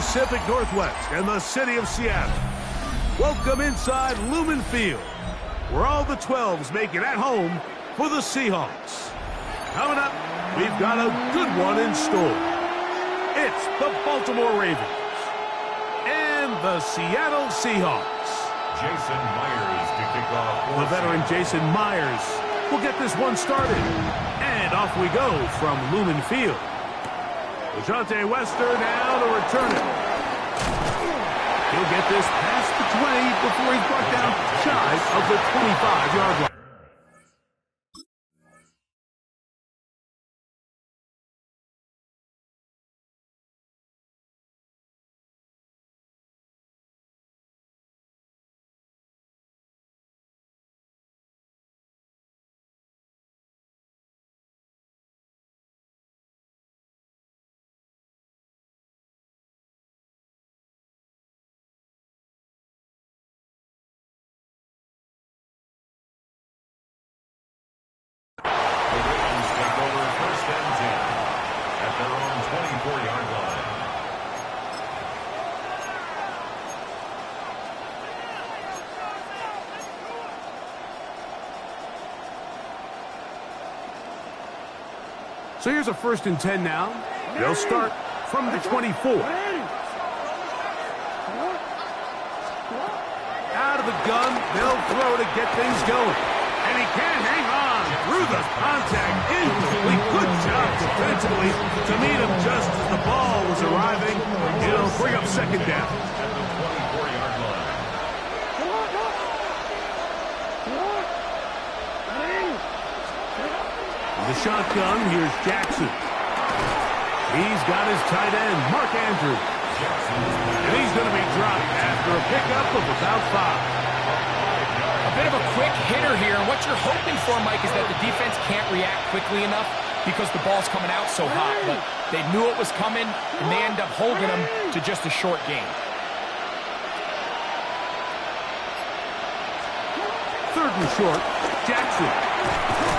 Pacific Northwest and the city of Seattle. Welcome inside Lumen Field, where all the 12s make it at home for the Seahawks. Coming up, we've got a good one in store. It's the Baltimore Ravens and the Seattle Seahawks. Jason Myers to kick off. The veteran Jason Myers will get this one started. And off we go from Lumen Field. Dejounte Wester now to return it. He'll get this past the 20 before he's brought down shy of the 25-yard line. So here's a 1st and 10 now. They'll start from the 24. Out of the gun, they'll throw to get things going. And he can't hang on through the contact. Incomplete. Good job defensively to meet him just as the ball was arriving. It'll bring up 2nd down. At the 24-yard line. The shotgun, here's Jackson. He's got his tight end, Mark Andrews. And he's going to be dropped after a pickup of about 5. A bit of a quick hitter here. And what you're hoping for, Mike, is that the defense can't react quickly enough because the ball's coming out so hot. But they knew it was coming, and they end up holding them to just a short game. 3rd and short, Jackson.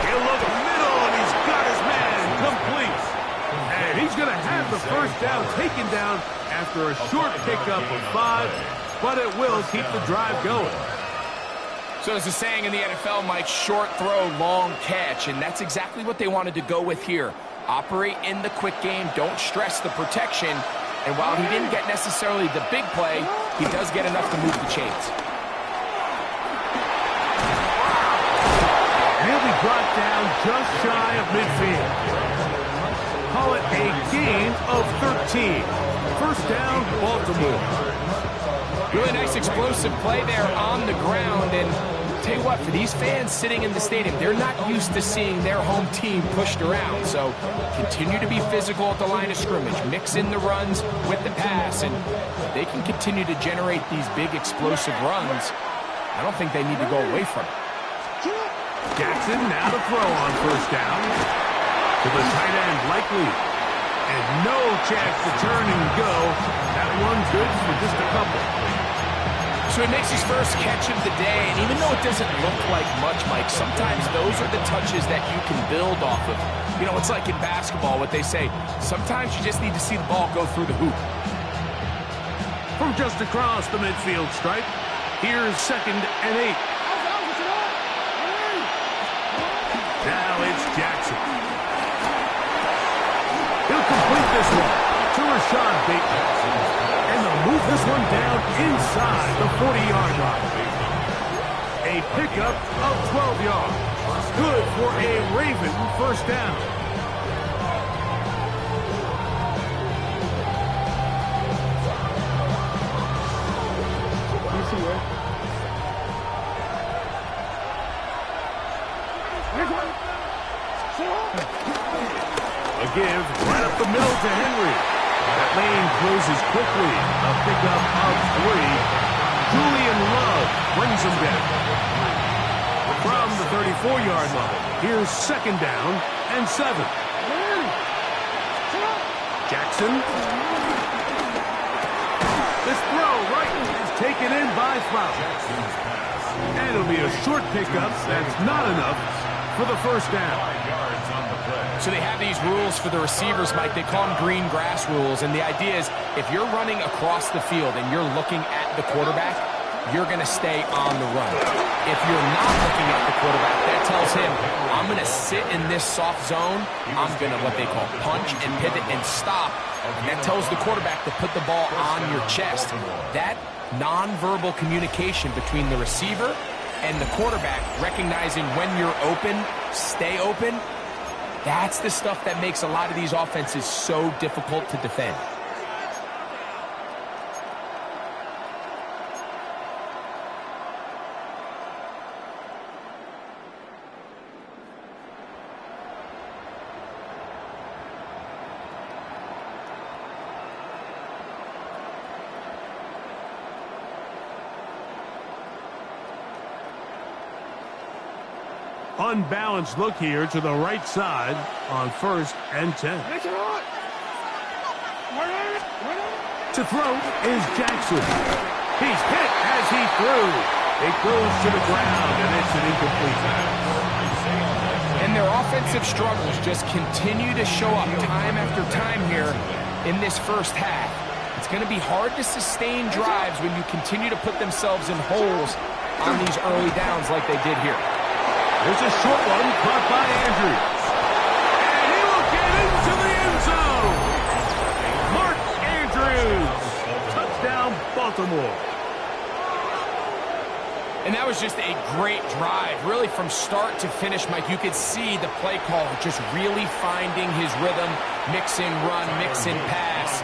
He'll look middle, and he's got his man complete. And he's going to have the 1st down taken down after a short pickup of 5, but it will keep the drive going. So there's a saying in the NFL, Mike, short throw, long catch, and that's exactly what they wanted to go with here. Operate in the quick game, don't stress the protection, and while he didn't get necessarily the big play, he does get enough to move the chains. And he'll be brought down just shy of midfield. Call it a gain of 13. 1st down, Baltimore. Really nice explosive play there on the ground, and tell you what, for these fans sitting in the stadium, they're not used to seeing their home team pushed around, so continue to be physical at the line of scrimmage, mix in the runs with the pass, and they can continue to generate these big explosive runs. I don't think they need to go away from it. Jackson now to throw on 1st down. To the tight end, Likely. And no chance to turn and go. That one's good for just a couple. So he makes his first catch of the day, and even though it doesn't look like much, Mike, sometimes those are the touches that you can build off of. You know, it's like in basketball, what they say, sometimes you just need to see the ball go through the hoop. From just across the midfield stripe, here's 2nd and 8. Now it's Jackson. He'll complete this one to Rashad Bateman. And they'll move this one down inside the 40-yard line. A pickup of 12 yards. Good for a Raven 1st down. A give right up the middle to Henry. That lane closes quickly. A pickup of 3. Julian Love brings him down. From the 34-yard line, here's 2nd down and 7. Jackson. This throw right is taken in by Flower. And it'll be a short pickup. That's not enough for the 1st down. 5 yards on the play. So they have these rules for the receivers, Mike. They call them green grass rules. And the idea is if you're running across the field and you're looking at the quarterback, you're going to stay on the run. If you're not looking at the quarterback, that tells him, I'm going to sit in this soft zone. I'm going to what they call punch and pivot and stop. And that tells the quarterback to put the ball on your chest. That nonverbal communication between the receiver and the quarterback, recognizing when you're open, stay open, that's the stuff that makes a lot of these offenses so difficult to defend. Unbalanced look here to the right side on 1st and 10. To throw is Jackson. He's hit as he threw. It goes to the ground, and it's an incomplete. And their offensive struggles just continue to show up time after time here in this first half. It's going to be hard to sustain drives when you continue to put themselves in holes on these early downs like they did here. There's a short one caught by Andrews. And he will get into the end zone. Mark Andrews. Touchdown, Baltimore. And that was just a great drive, really from start to finish, Mike. You could see the play caller just really finding his rhythm, mixing run, mixing pass.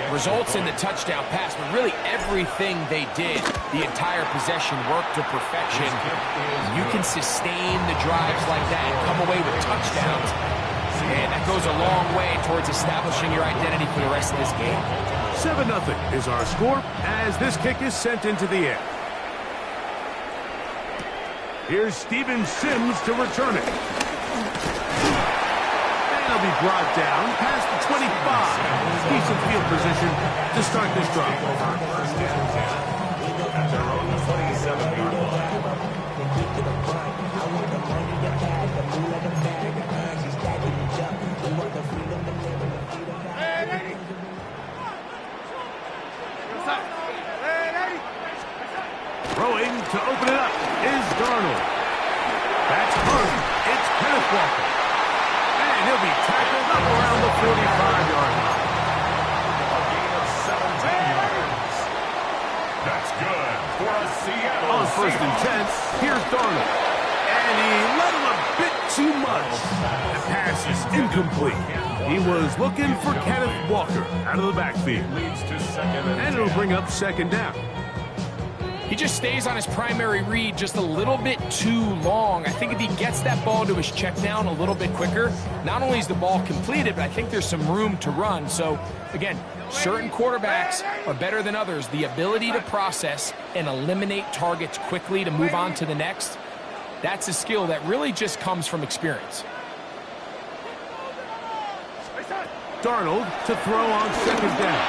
Results in the touchdown pass, but really everything they did, the entire possession worked to perfection. You can sustain the drives like that and come away with touchdowns. And that goes a long way towards establishing your identity for the rest of this game. 7-0 is our score as this kick is sent into the air. Here's Steven Sims to return it. And he'll be brought down past the 25. Decent field position to start this drive. Throwing to open it up is Darnold. That's hurt. It's Kenneth Walker. And he'll be tackled up around the 45-yard line. A gain of 17 yards. That's good for a Seattle. On 1st and 10, here's Darnold. And he let him a bit too much. The pass is incomplete. He was looking for Kenneth Walker out of the backfield. Leads to 2nd And it'll bring up 2nd down. He just stays on his primary read just a little bit too long. I think if he gets that ball to his check down a little bit quicker, not only is the ball completed, but I think there's some room to run. So, again, certain quarterbacks are better than others. The ability to process and eliminate targets quickly to move on to the next, that's a skill that really just comes from experience. Darnold to throw on 2nd down.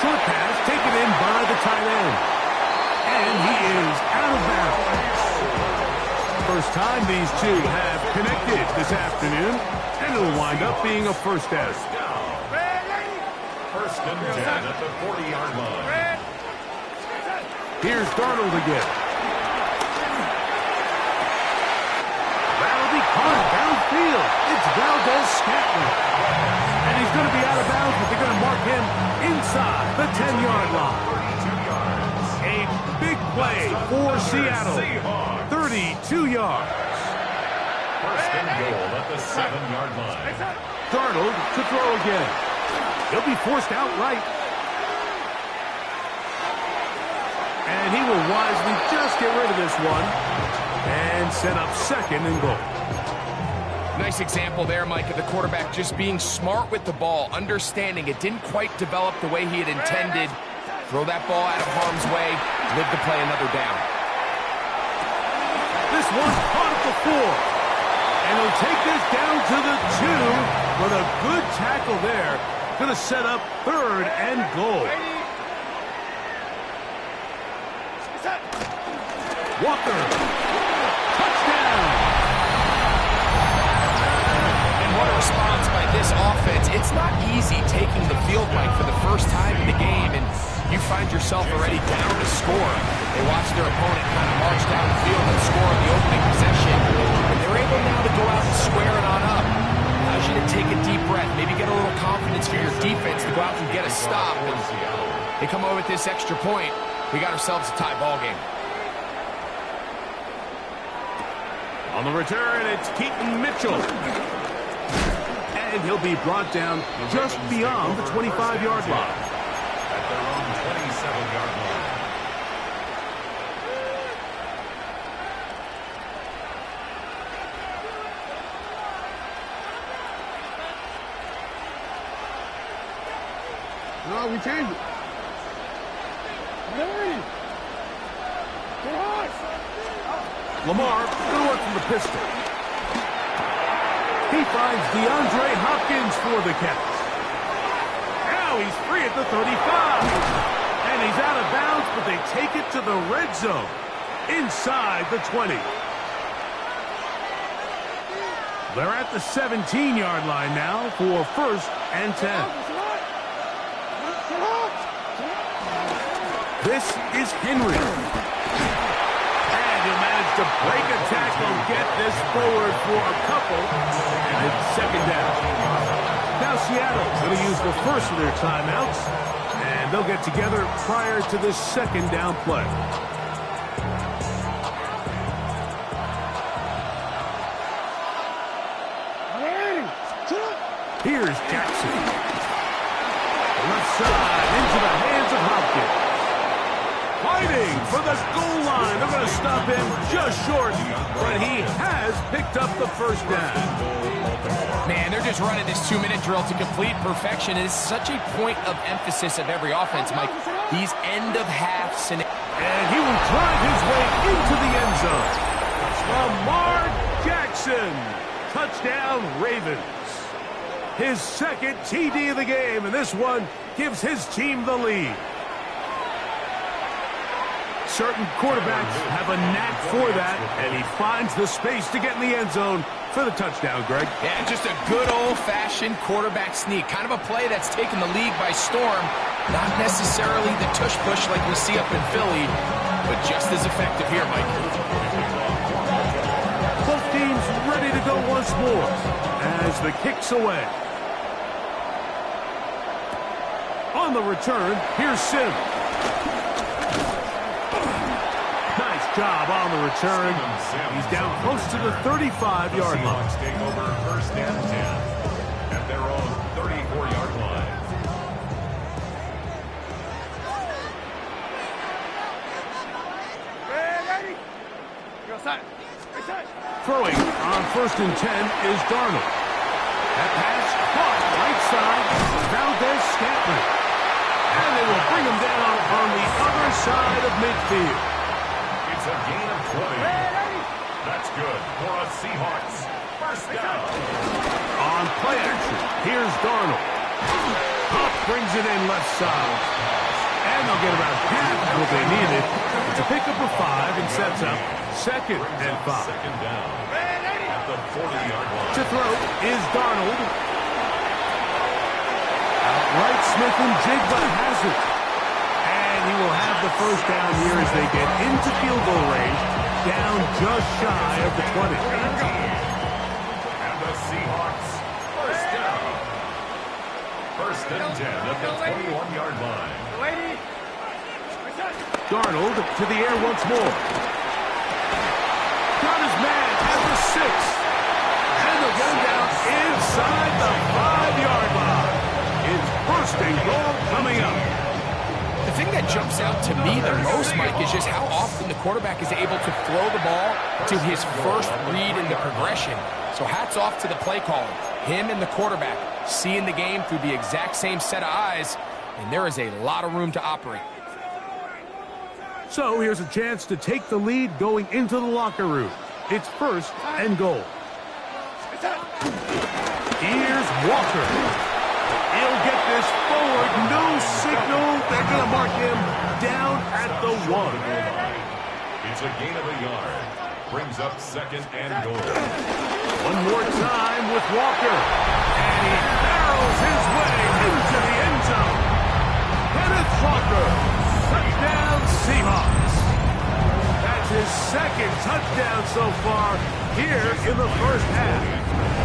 Short pass taken in by the tight end. And he is out of bounds. First time these two have connected this afternoon, and it'll wind up being a 1st down. 1st and 10 at the 40-yard line. Here's Darnold again. That'll be caught downfield. It's Valdez-Scantling. And he's going to be out of bounds, but they're going to mark him inside the 10-yard line. A big play for Seattle. 32 yards. 1st and goal at the 7-yard line. Darnold to throw again. He'll be forced outright. And he will wisely just get rid of this one and set up 2nd and goal. Nice example there, Mike, of the quarterback just being smart with the ball, understanding it didn't quite develop the way he had intended. Throw that ball out of harm's way, live to play another down. This one's caught at the 4. And he'll take this down to the 2 with a good tackle there. Going to set up 3rd and goal. Walker. Touchdown. it's not easy taking the field, Mike, for the first time in the game, and you find yourself already down to score. They watch their opponent kind of march down the field and score on the opening possession, and they're able now to go out and square it on up. Allows you to take a deep breath, maybe get a little confidence for your defense to go out and get a stop. And they come over with this extra point. We got ourselves a tie ball game. On the return, it's Keaton Mitchell. And he'll be brought down just beyond the 25-yard line. At their own 27-yard line. No, we changed it. Lamar, good work from the pistol. He finds DeAndre Hopkins for the catch. Now he's free at the 35. And he's out of bounds, but they take it to the red zone. Inside the 20. They're at the 17-yard line now for 1st and 10. This is Henry. And he'll manage to break a tackle, get this forward for a couple, and it's 2nd down. Now Seattle's going to use the first of their timeouts, and they'll get together prior to the 2nd down play. Here's Jackson. Left side into the hands of Hopkins. Fighting for the goal line. They're going to stop him just short, but he has picked up the 1st down. Man, they're just running this 2-minute drill to complete perfection. It is such a point of emphasis of every offense, Mike. These end-of-half scenarios. And he will drive his way into the end zone. Lamar Jackson. Touchdown, Ravens. His 2nd TD of the game, and this one gives his team the lead. Certain quarterbacks have a knack for that, and he finds the space to get in the end zone for the touchdown, Greg. Yeah, just a good old-fashioned quarterback sneak. Kind of a play that's taken the league by storm. Not necessarily the tush-push like we see up in Philly, but just as effective here, Mike. Both teams ready to go once more as the kick's away. On the return, here's Sim. Nice job on the return. He's down close to the 35-yard line. Take over 1st and 10 at their own 34-yard line. Throwing on 1st and 10 is Darnold. That pass caught right side, Valdez Scantling. And they will bring him down on the other side of midfield. It's a gain of 20. That's good for a Seahawks 1st down. On play action, here's Darnold. Huff brings it in left side. And they'll get about half of what they needed. It's a pickup of 5 and sets up 2nd and 5. 2nd down at the 40-yard line. To throw is Darnold. Outright Smith and Jigba has it. And he will have the 1st down here as they get into field goal range, down just shy of the 20. And the Seahawks 1st down. 1st and 10 at the 21-yard line. Darnold to the air once more. Got his man at the 6. And they'll get him down inside the 5-yard line. It's 1st and goal coming up. The thing that jumps out to me the most, Mike, is just how often the quarterback is able to throw the ball to his first read in the progression. So hats off to the play caller. Him and the quarterback seeing the game through the exact same set of eyes, and there is a lot of room to operate. So here's a chance to take the lead going into the locker room. It's 1st and goal. Here's Walker. He'll get this forward. No signal. They're going to mark him down at the 1. It's a gain of a yard. brings up 2nd and goal. One more time with Walker. And he barrels his way into the end zone. Kenneth Walker, touchdown Seahawks. That's his 2nd touchdown so far here in the first half.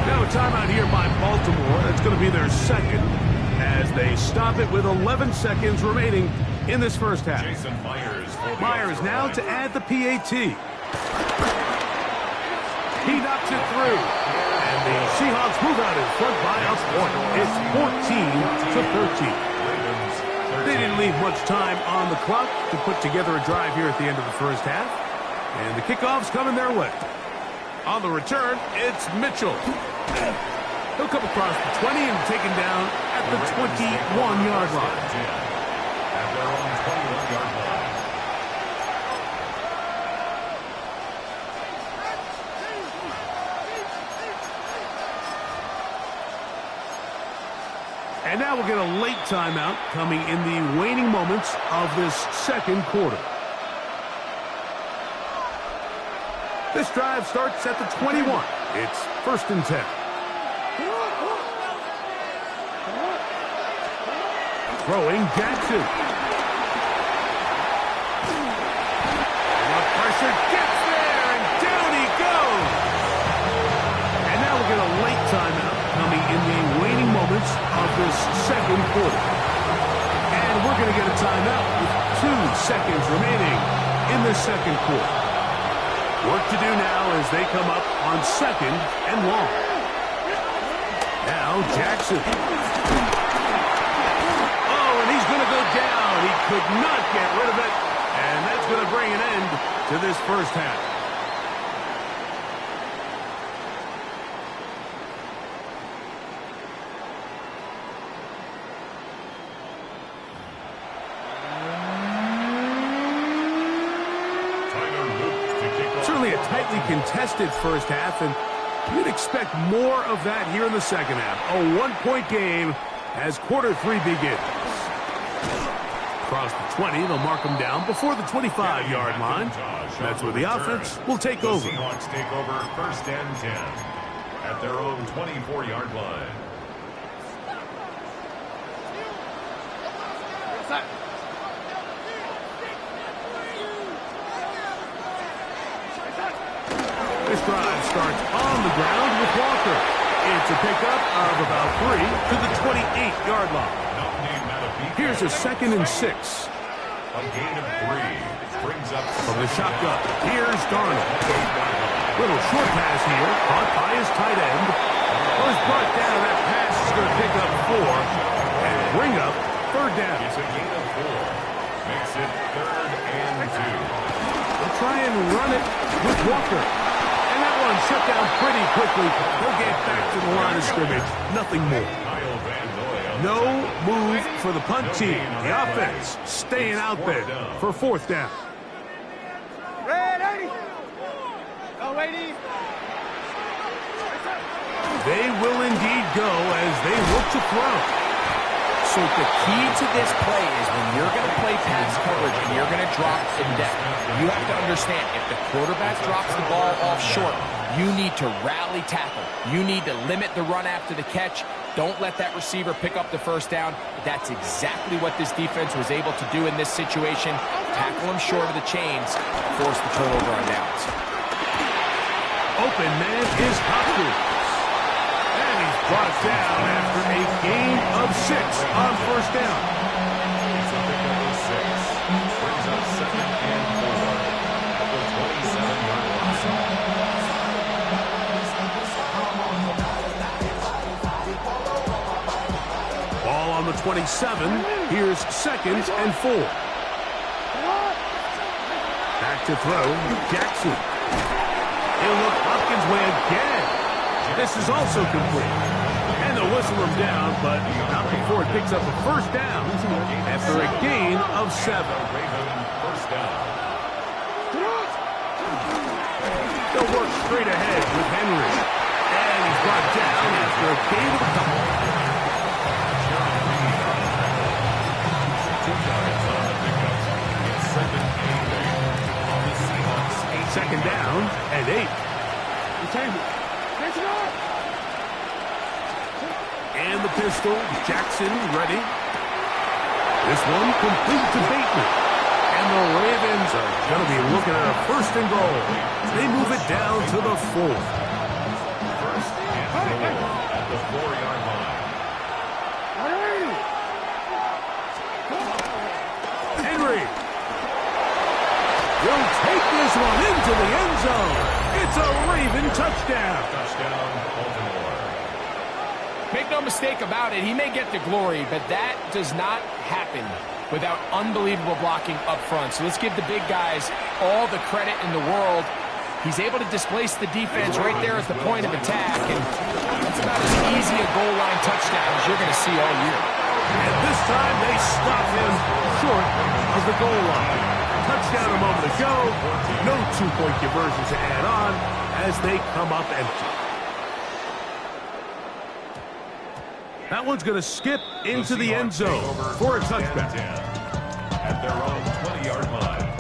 Now a timeout here by Baltimore. That's going to be their 2nd as they stop it with 11 seconds remaining in this first half. Jason Myers now to add the PAT. He knocks it through. And the Seahawks move out in front by a point. It's 14-13. They didn't leave much time on the clock to put together a drive here at the end of the first half. And the kickoff's coming their way. On the return, it's Mitchell. He'll come across the 20 and taken down at the 21-yard line. At their own 21-yard line. And now we'll get a late timeout coming in the waning moments of this second quarter. This drive starts at the 21. It's 1st and 10. Throwing Jackson. And the pressure gets there, and down he goes. And now we'll get a late timeout coming in the waning moments of this second quarter. And we're going to get a timeout with 2 seconds remaining in this second quarter. Work to do now as they come up on 2nd and long. Now Jackson. Going to go down. He could not get rid of it, and that's going to bring an end to this first half. Certainly a tightly contested first half, and you'd expect more of that here in the second half. A 1-point game as quarter 3 begins. Across the 20, they'll mark them down before the 25-yard line. That's where the offense will take over. The Seahawks take over 1st and 10 at their own 24-yard line. This drive starts on the ground with Walker. It's a pickup of about 3 to the 28-yard line. Here's a 2nd and 6. A gain of 3 brings up from the shotgun. Here's Darnold. Little short pass here, caught by his tight end. Was brought down. That pass is going to pick up 4 and bring up 3rd down. It's a gain of 4. Makes it 3rd and 2. They'll try and run it with Walker. And that one shut down pretty quickly. They'll get back to the line of scrimmage. Nothing more. No move for the punt team. The offense staying out there for 4th down. They will indeed go as they look to throw. So the key to this play is when you're going to play pass coverage and you're going to drop in depth, you have to understand if the quarterback drops the ball off short, you need to rally tackle. You need to limit the run after the catch. Don't let that receiver pick up the 1st down. That's exactly what this defense was able to do in this situation. Tackle him short of the chains, force the turnover on downs. Open man is Hopkins. And he's brought down after a gain of 6 on 1st down. It's a pick up of 6. Brings up 2nd and 4 at the 27-yard line. Ball on the 27. Here's 2nd and 4. Back to throw. Jackson. He'll look Hopkins' way again. This is also complete. And they'll whistle him down, but not before it picks up a 1st down after a gain of 7. 1st down. They'll work straight ahead with Henry. And he's brought down after a gain of a couple. Second down. down and 8. And the pistol, Jackson ready. This one complete to Bateman. And the Ravens are going to be looking at a 1st and goal. They move it down to the 4. 1st and goal at the 4-yard line. Henry will take this one into the end zone. It's a Raven touchdown. Touchdown, Baltimore. Make no mistake about it, he may get the glory, but that does not happen without unbelievable blocking up front. So let's give the big guys all the credit in the world. He's able to displace the defense right there at the point of attack, and that's about as easy a goal line touchdown as you're going to see all year. And this time they stop him short of the goal line. Touchdown a moment ago. No 2-point conversion to add on as they come up empty. That one's going to skip into the end zone for a touchback. At their own 20-yard line.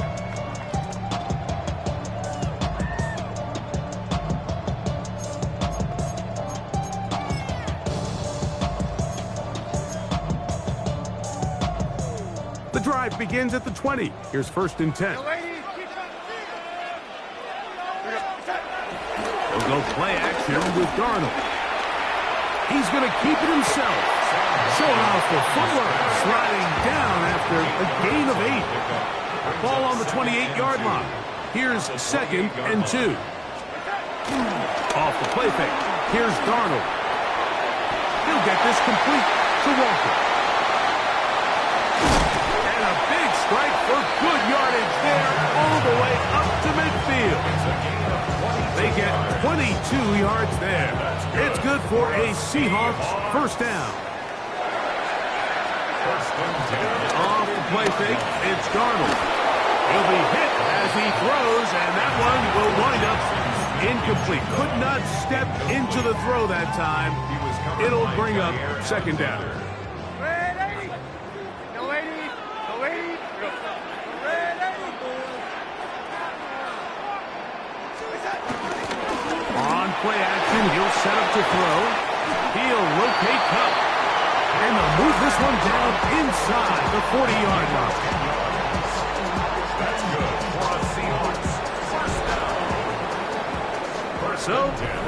The drive begins at the 20. Here's 1st and 10. They'll go play action with Darnold. He's going to keep it himself. Showing off the footwork. Sliding down after a gain of 8. Ball on the 28-yard line. Here's 2nd and 2. Off the play fake. Here's Darnold. He'll get this complete to Walker. And a big strike for good yardage there all the way up to midfield. They get 22 yards there. It's good for a Seahawks 1st down. 1st and 10. Off the play fake, it's Darnold. He'll be hit as he throws, and that one will wind up incomplete. Could not step into the throw that time. It'll bring up 2nd down. On play action, he'll set up to throw. He'll rotate Cup. And they'll move this one down inside the 40-yard line. That's good for a Seahawks 1st down. So,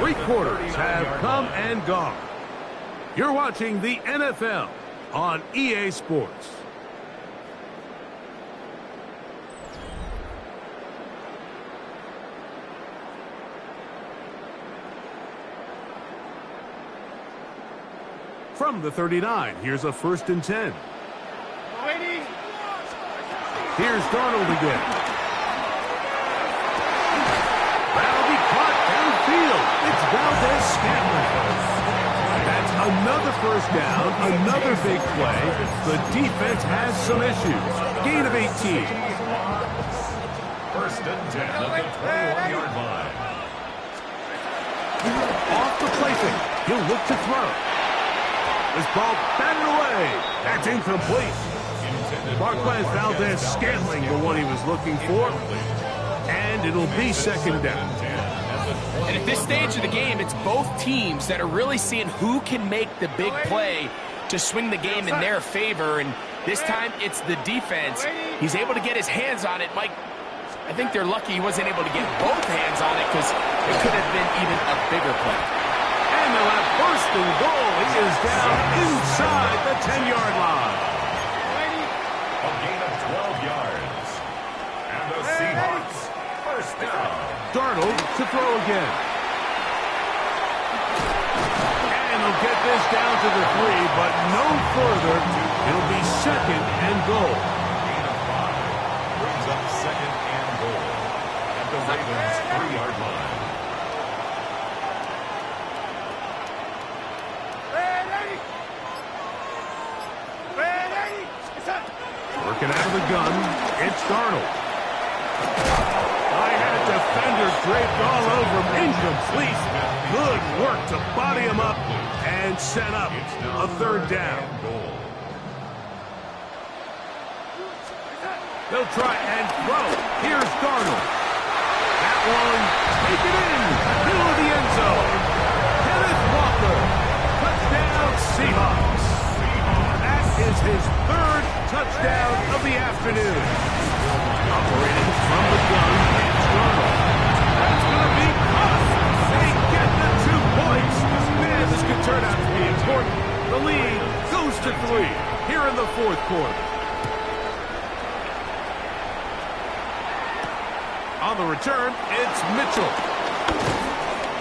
3 quarters have come and gone. You're watching the NFL on EA Sports. From the 39, here's a 1st and 10. Here's Darnold again. That'll be caught downfield. It's Valdez-Scantling. That's another 1st down, another big play. The defense has some issues. Gain of 18. 1st and 10 at the 21-yard line. Off the play fake. He'll look to throw. This ball batted away. That's incomplete. Marquez Valdez-Scantling, the one he was looking for. And it'll be 2nd down. And at this stage of the game, it's both teams that are really seeing who can make the big play to swing the game in their favor. And this time, it's the defense. He's able to get his hands on it. Mike, I think they're lucky he wasn't able to get both hands on it because it could have been even a bigger play. And they'll have 1st and goal. He is down inside the 10-yard line. A gain of 12 yards. And the Seahawks 1st down. Darnold to throw again. And he'll get this down to the 3, but no further. It'll be 2nd and goal. Gain of 5. Brings up 2nd and goal. At the Ravens 3-yard line. Working out of the gun, it's Darnold. I had a defender draped all over him. Incomplete. Good work to body him up and set up a 3rd down. They'll try and throw. Here's Darnold. Now that one. Take it in. Middle of the end zone. Kenneth Walker. Touchdown, Seahawks. That is his third touchdown of the afternoon. Operating from the gun and struggle. That's going to be caught. They get the 2 points. Man, this could turn out to be important. The lead goes to 3 here in the fourth quarter. On the return, it's Mitchell.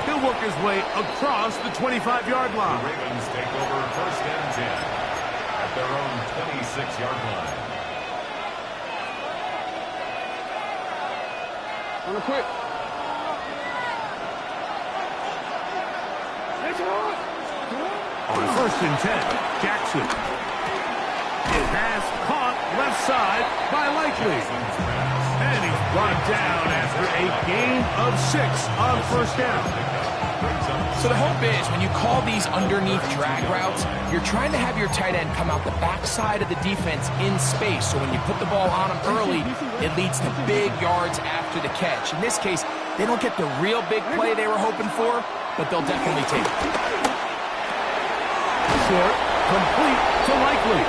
He'll work his way across the 25-yard line. The Ravens take over first and 10 at their own 26-yard line. On the quick. On first and 10, Jackson. His pass caught left side by Likely. And he's brought down after a gain of 6 on first down. So the hope is when you call these underneath drag routes, you're trying to have your tight end come out the backside of the defense in space. So when you put the ball on him early, it leads to big yards after the catch. In this case, they don't get the real big play they were hoping for, but they'll definitely take it. Short, complete to Likely.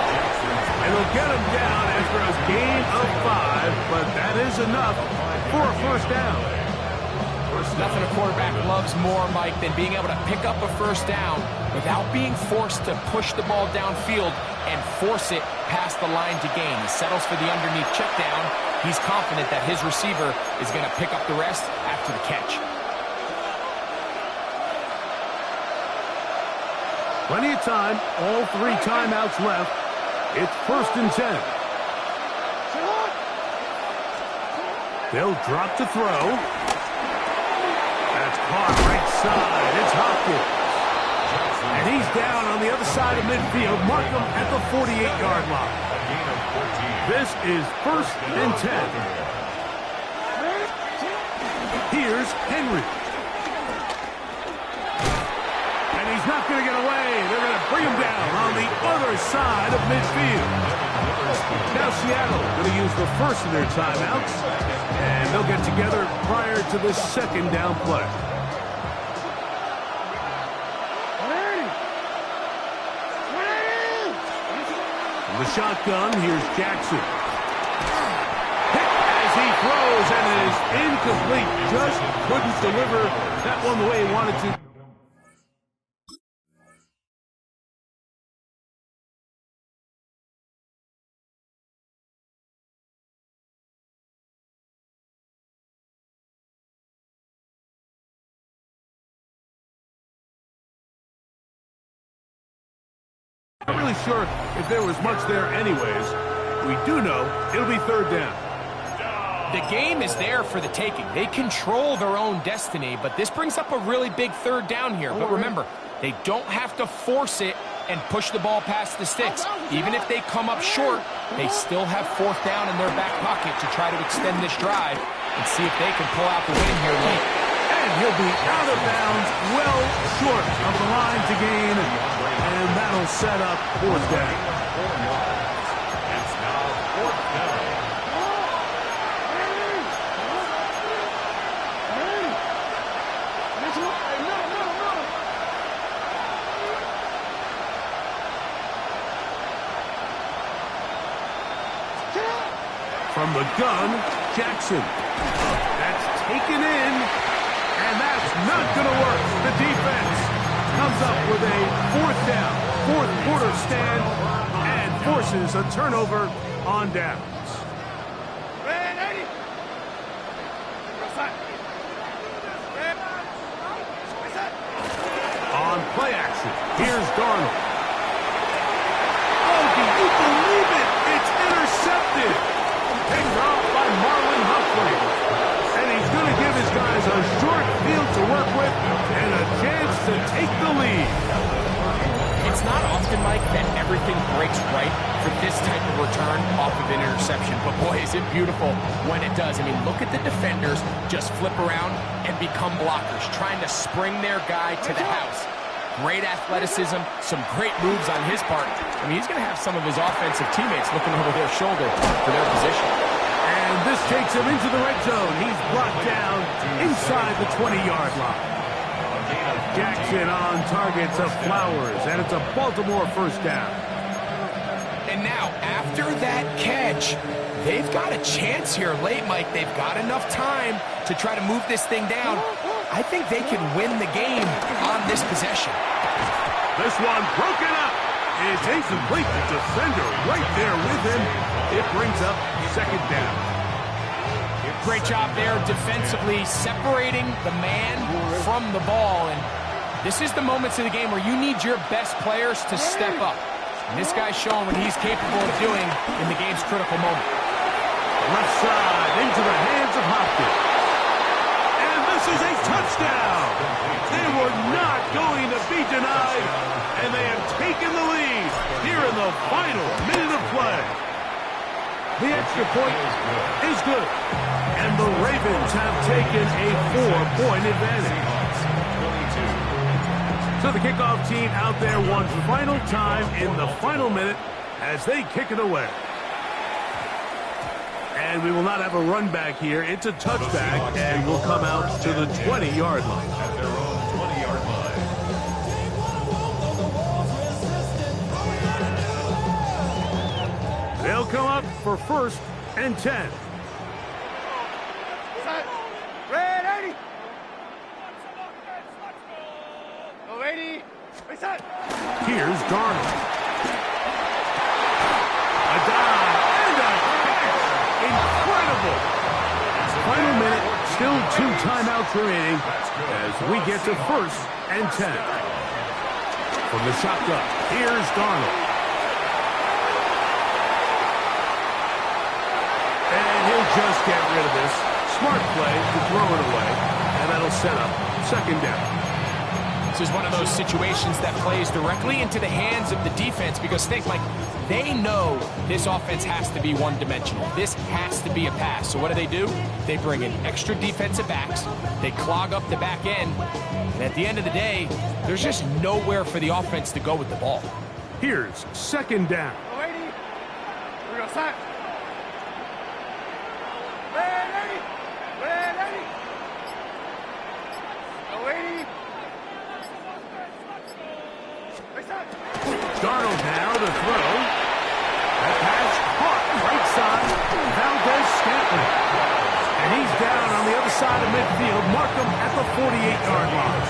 And they'll get him down after a gain of 5, but that is enough for a first down. Nothing a quarterback loves more, Mike, than being able to pick up a first down without being forced to push the ball downfield and force it past the line to gain. He settles for the underneath check down. He's confident that his receiver is going to pick up the rest after the catch. Plenty of time, all 3 timeouts left. It's first and 10. They'll drop to throw. That's caught right side. It's Hopkins. And he's down on the other side of midfield. Mark him at the 48-yard line. This is first and 10. Here's Henry. And he's not going to get away. They're going to bring him down on the other side of midfield. Now Seattle going to use the first of their timeouts. And they'll get together prior to the second down play. From the shotgun, here's Jackson. Hit as he throws, and it is incomplete. Just couldn't deliver that one the way he wanted to. I'm not really sure if there was much there anyways. We do know it'll be third down. The game is there for the taking. They control their own destiny, but this brings up a really big third down here. But remember, they don't have to force it and push the ball past the sticks. Even if they come up short, they still have fourth down in their back pocket to try to extend this drive and see if they can pull out the win here late. And he'll be out of bounds, well short of the line to gain. And that'll set up fourth down. It's now fourth down. From the gun, Jackson. That's taken in, and that's not going to work. The defense comes up with a fourth down, fourth quarter stand, and forces a turnover on downs. On play action, here's Darnold. Oh, can you believe it? It's intercepted. Picked off by Marlon Humphrey. And he's going to give his guys a short field to work with and a chance to take the lead. It's not often, Mike, that everything breaks right for this type of return off of an interception. But boy, is it beautiful when it does. I mean, look at the defenders just flip around and become blockers, trying to spring their guy to the house. Great athleticism, some great moves on his part. I mean, he's going to have some of his offensive teammates looking over their shoulder for their position. And this takes him into the red zone. He's brought down inside the 20-yard line. Jackson on target to Flowers, and it's a Baltimore first down. And now, after that catch, they've got a chance here late, Mike. They've got enough time to try to move this thing down. I think they can win the game on this possession. This one broken up. It's incomplete. The defender right there with him. It brings up second down. Great job there defensively, separating the man from the ball. And this is the moments of the game where you need your best players to step up. And this guy's showing what he's capable of doing in the game's critical moment. Left side into the hands of Hopkins. And this is a touchdown. They were not going to be denied, and they have taken the lead here in the final minute of play. The extra point is good, and the Ravens have taken a 4-point advantage. So the kickoff team out there one final time in the final minute as they kick it away. And we will not have a run back here. It's a touchback, and we'll come out to the 20-yard line. At their own 20-yard line. They'll come up for 1st and 10. Red 80. Go 80. Reset. Here's Darnold. A dive and a catch. Incredible. Final minute, still 2 timeouts remaining as we get to 1st and 10. From the shotgun, here's Darnold. And he'll just get rid of this. Smart play to throw it away, and that'll set up second down. This is one of those situations that plays directly into the hands of the defense because think, Mike, they know this offense has to be one-dimensional. This has to be a pass. So what do? They bring in extra defensive backs. They clog up the back end. And at the end of the day, there's just nowhere for the offense to go with the ball. Here's second down. Go 80. We go sack. Red 80. Red 80. Go 80. Reset. Darnold now to throw. That pass caught right side. Valdez-Scantling. And he's down on the other side of midfield. Mark him at the 48-yard line.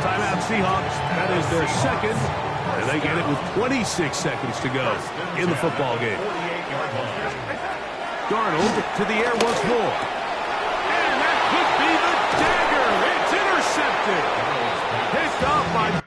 Timeout Seahawks. That is their second. And they get it with 26 seconds to go in the football game. Darnold to the air once more. And that could be the dagger. It's intercepted. Picked off by...